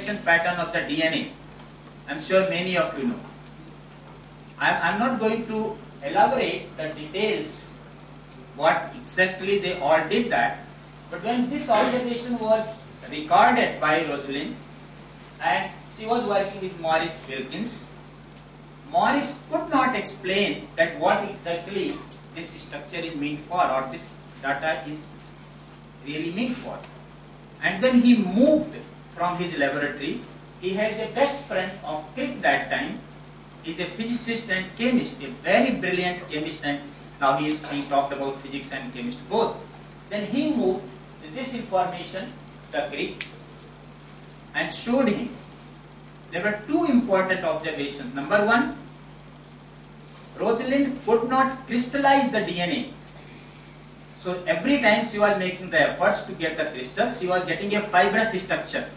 diffraction pattern of the DNA. I'm sure many of you know. I'm not going to elaborate the details what exactly they all did that, but when this observation was recorded by Rosalind and she was working with Maurice Wilkins, Maurice could not explain that what exactly this structure is meant for or this data is really meant for. And then he moved from his laboratory. He had a best friend of Crick that time. He is a physicist and chemist, a very brilliant chemist, and now he talked about physics and chemistry both. Then he moved this information to Crick and showed him. There were two important observations. Number one, Rosalind could not crystallize the DNA. So every time she was making the efforts to get the crystal, she was getting a fibrous structure.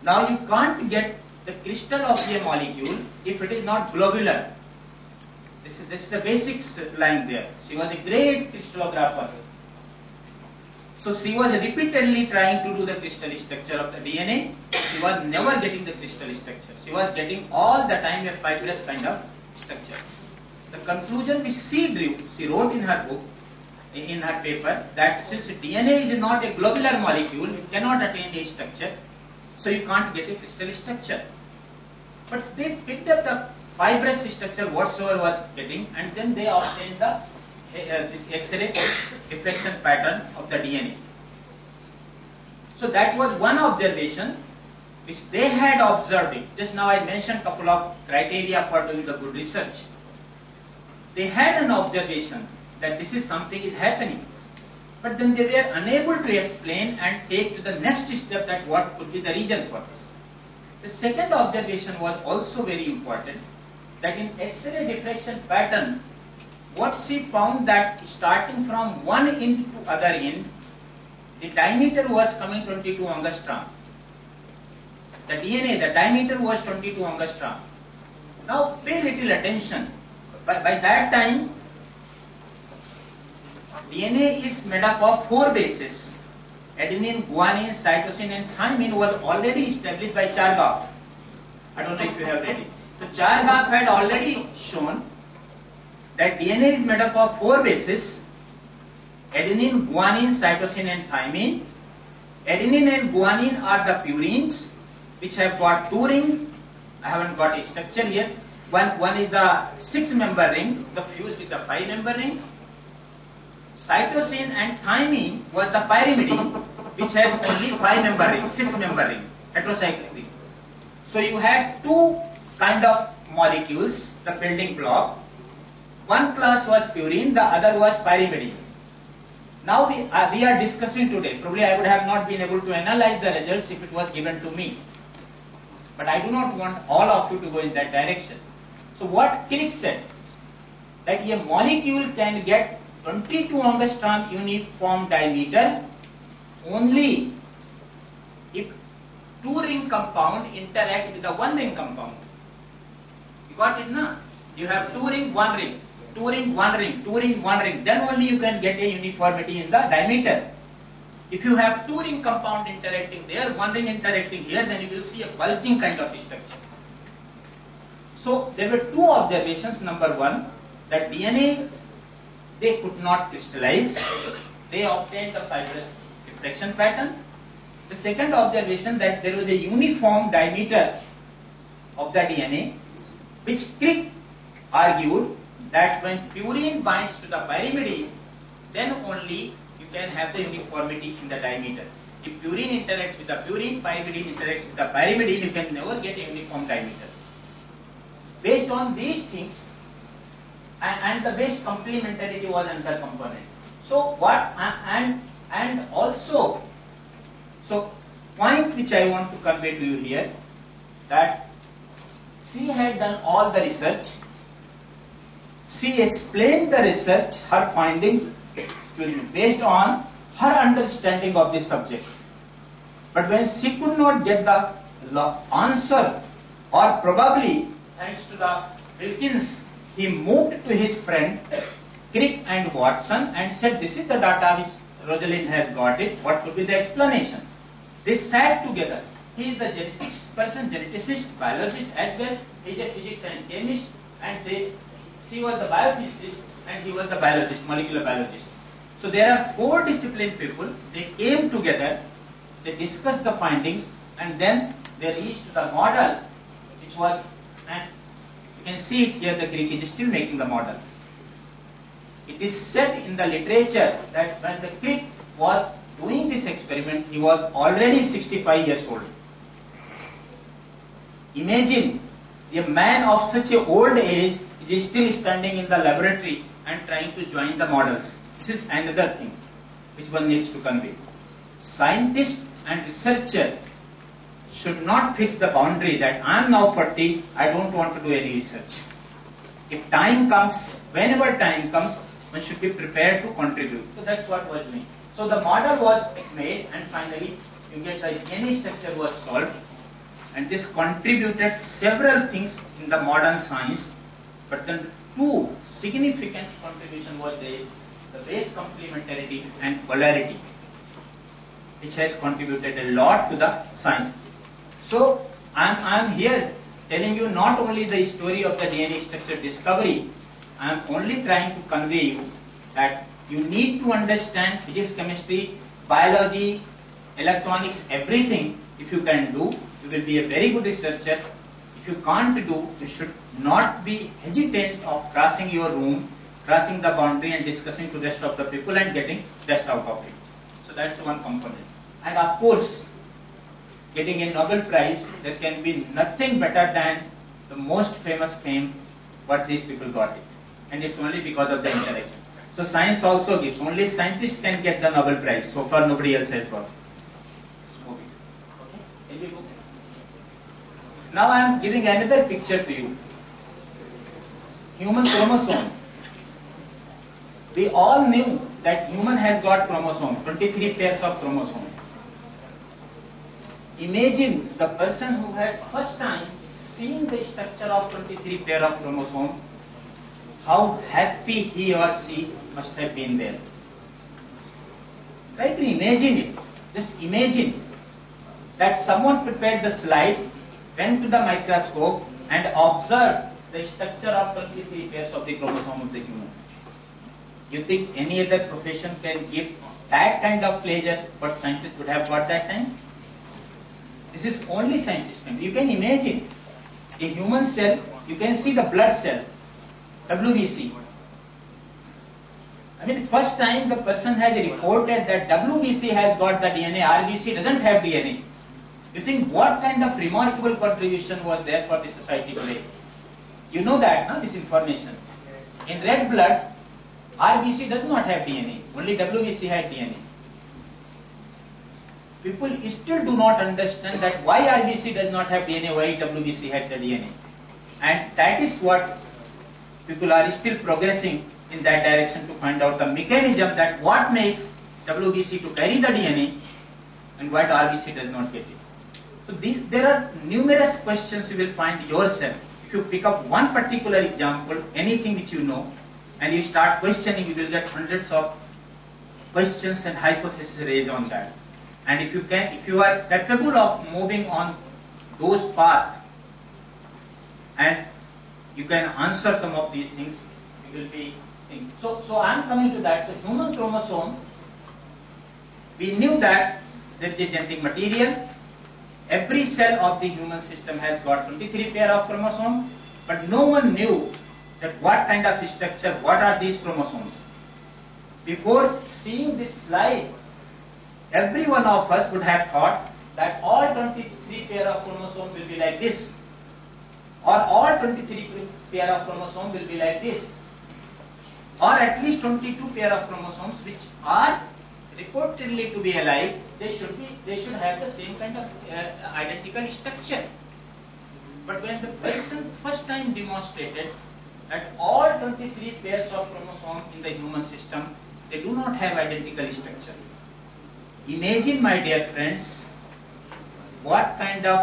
Now you can't get the crystal of a molecule if it is not globular. This is the basics lying there. She was a great crystallographer. So she was repeatedly trying to do the crystal structure of the DNA. She was never getting the crystal structure. She was getting all the time a fibrous kind of structure. The conclusion which she drew, she wrote in her book, in her paper, that since DNA is not a globular molecule, it cannot attain a structure, so you can't get a crystal structure. But they picked up the fibrous structure whatsoever was getting, and then they obtained the this X-ray diffraction pattern of the DNA. So that was one observation which they had observed it. Just now I mentioned a couple of criteria for doing the good research. They had an observation that this is something is happening, but then they were unable to explain and take to the next step that what could be the reason for this. The second observation was also very important, that in X-ray diffraction pattern, what she found that starting from one end to other end, the diameter was coming 22 angstrom. The DNA, the diameter was 22 angstrom. Now pay little attention. By that time, DNA is made up of 4 bases. Adenine, guanine, cytosine and thymine was already established by Chargaff. I don't know if you have read it. So Chargaff had already shown that DNA is made up of 4 bases: adenine, guanine, cytosine and thymine. Adenine and guanine are the purines which have got 2 rings. I haven't got a structure yet. One is the 6-member ring, the fused with the 5-member ring. Cytosine and thymine was the pyrimidine, which has only 5-member ring, 6-member ring, heterocyclic ring. So you had 2 kind of molecules, the building block. One class was purine, the other was pyrimidine. Now we are discussing today. Probably I would have not been able to analyze the results if it was given to me. But I do not want all of you to go in that direction. So what Crick said, that a molecule can get 22 angstrom uniform diameter only if 2-ring compound interact with the 1-ring compound. You got it now? You have 2-ring, 1 ring, 2-ring, 1 ring, 2-ring, 1 ring. Then only you can get a uniformity in the diameter. If you have 2-ring compound interacting there, 1 ring interacting here, then you will see a bulging kind of structure. So there were 2 observations. Number 1, that DNA they could not crystallize. They obtained the fibrous diffraction pattern. The second observation, that there was a uniform diameter of the DNA, which Crick argued that when purine binds to the pyrimidine, then only you can have the uniformity in the diameter. If purine interacts with the purine, pyrimidine interacts with the pyrimidine, you can never get a uniform diameter. Based on these things, and the base complementarity was another component. So what and also, so point which I want to convey to you here, that she had done all the research. She explained the research, her findings, based on her understanding of this subject. But when she could not get the answer, or probably thanks to the Wilkins, he moved to his friend Crick and Watson and said, this is the data which Rosalind has got it, what could be the explanation? They sat together. He is the genetics person, geneticist, biologist as well. He is a physics and chemist, and she was the biophysicist and he was the biologist, molecular biologist. So there are 4 disciplined people. They came together, they discussed the findings, and then they reached the model, which was, and you can see it here, the Greek is still making the model. It is said in the literature that when the Crick was doing this experiment, he was already 65 years old. Imagine a man of such an old age is still standing in the laboratory and trying to join the models. This is another thing which one needs to convey. Scientist and researcher should not fix the boundary that I am now 40, I don't want to do any research. If time comes, whenever time comes, one should be prepared to contribute. So that's what was doing. So the model was made, and finally you get the DNA structure was solved, and this contributed several things in the modern science. But then 2 significant contributions were there: the base complementarity and polarity, which has contributed a lot to the science. So I am here telling you not only the story of the DNA structure discovery, I am only trying to convey you that you need to understand physics, chemistry, biology, electronics, everything. If you can do, you will be a very good researcher. If you can't do, you should not be hesitant of crossing your room, crossing the boundary and discussing to the rest of the people and getting best out of it. So that's one component. And of course, getting a Nobel Prize, there can be nothing better than the most famous fame what these people got it. And it's only because of the interaction. So science also gives, only scientists can get the Nobel Prize. So far nobody else has got it. Okay. Now I am giving another picture to you. Human chromosome. We all knew that human has got chromosome, 23 pairs of chromosome. Imagine the person who had first time seen the structure of 23 pair of chromosome, how happy he or she must have been there. Try to imagine it. Just imagine that someone prepared the slide, went to the microscope and observed the structure of 23 pairs of the chromosome of the human. You think any other profession can give that kind of pleasure what scientists would have got that time? This is only scientists. You can imagine a human cell, you can see the blood cell, WBC. I mean, first time the person has reported that WBC has got the DNA, RBC doesn't have DNA. You think what kind of remarkable contribution was there for the society today? You know that, no? This information. In red blood, RBC does not have DNA, only WBC had DNA. People still do not understand that why RBC does not have DNA, why WBC had the DNA. And that is what people are still progressing in that direction to find out the mechanism that what makes WBC to carry the DNA and what RBC does not get it. So there are numerous questions you will find yourself. If you pick up one particular example, anything which you know, and you start questioning, you will get hundreds of questions and hypotheses raised on that. And if you are capable of moving on those paths and you can answer some of these things, you will be thinking. So I am coming to that. The human chromosome, we knew that there is a genetic material. Every cell of the human system has got 23 pair of chromosomes, but no one knew that what kind of structure, what are these chromosomes. Before seeing this slide, every one of us would have thought that all 23 pair of chromosomes will be like this, or all 23 pair of chromosomes will be like this, or at least 22 pair of chromosomes which are reportedly to be alike. They should have the same kind of identical structure. But when the person first time demonstrated that all 23 pairs of chromosomes in the human system, they do not have identical structure. Imagine, my dear friends, what kind of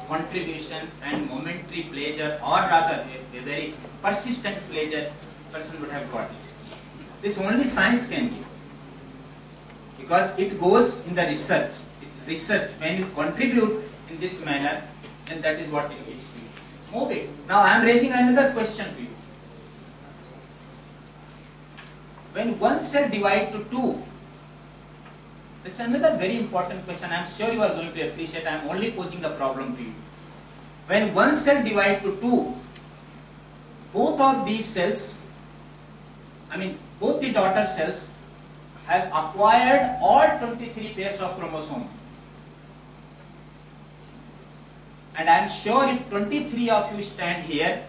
contribution and momentary pleasure, or rather a very persistent pleasure, person would have got it. This only science can give, because it goes in the research. research, when you contribute in this manner, then that is what it is. Move it. Now I am raising another question to you. When one cell divides to 2, this is another very important question. I am sure you are going to appreciate. I am only posing the problem to you. When one cell divides to 2, both of these cells, both the daughter cells have acquired all 23 pairs of chromosomes. And I am sure if 23 of you stand here,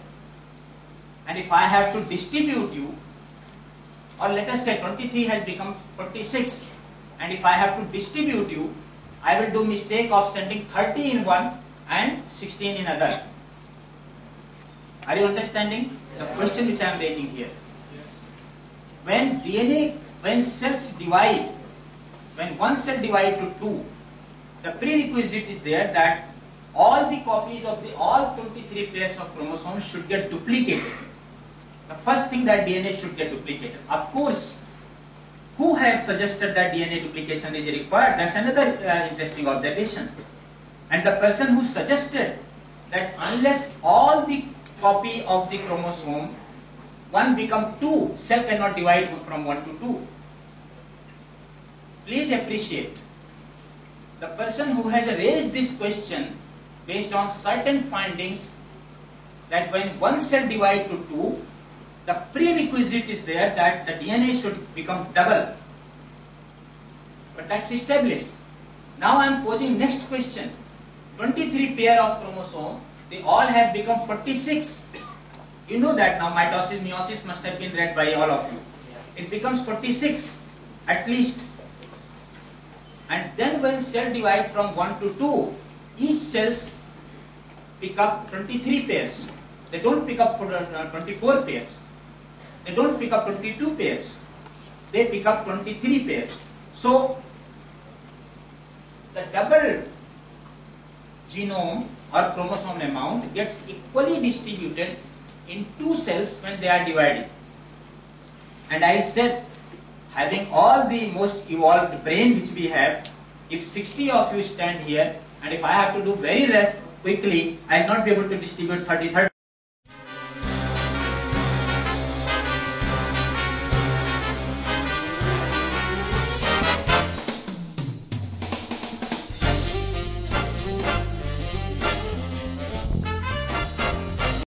and if I have to distribute you, or let us say 23 has become 46, and if I have to distribute you, I will do mistake of sending 30 in one and 16 in other. Are you understanding the question which I am raising here? When cells divide, when one cell divides to 2, the prerequisite is there that all the copies of all 23 pairs of chromosomes should get duplicated. The first thing that DNA should get duplicated. Of course, who has suggested that DNA duplication is required? That's another interesting observation. And the person who suggested that unless all the copy of the chromosome 1 become 2, cell cannot divide from 1 to 2. Please appreciate, the person who has raised this question based on certain findings that when one cell divides to 2, the prerequisite is there that the DNA should become double. But that's established. Now I am posing next question. 23 pair of chromosomes, they all have become 46. You know that now, mitosis, meiosis must have been read by all of you. It becomes 46 at least. And then when cell divide from 1 to 2, each cells pick up 23 pairs. They don't pick up 24 pairs. They don't pick up 22 pairs. They pick up 23 pairs. So, the double genome or chromosome amount gets equally distributed in 2 cells when they are dividing. And I said, having all the most evolved brain which we have, if 60 of you stand here, and if I have to do very quickly, I will not be able to distribute 30-30.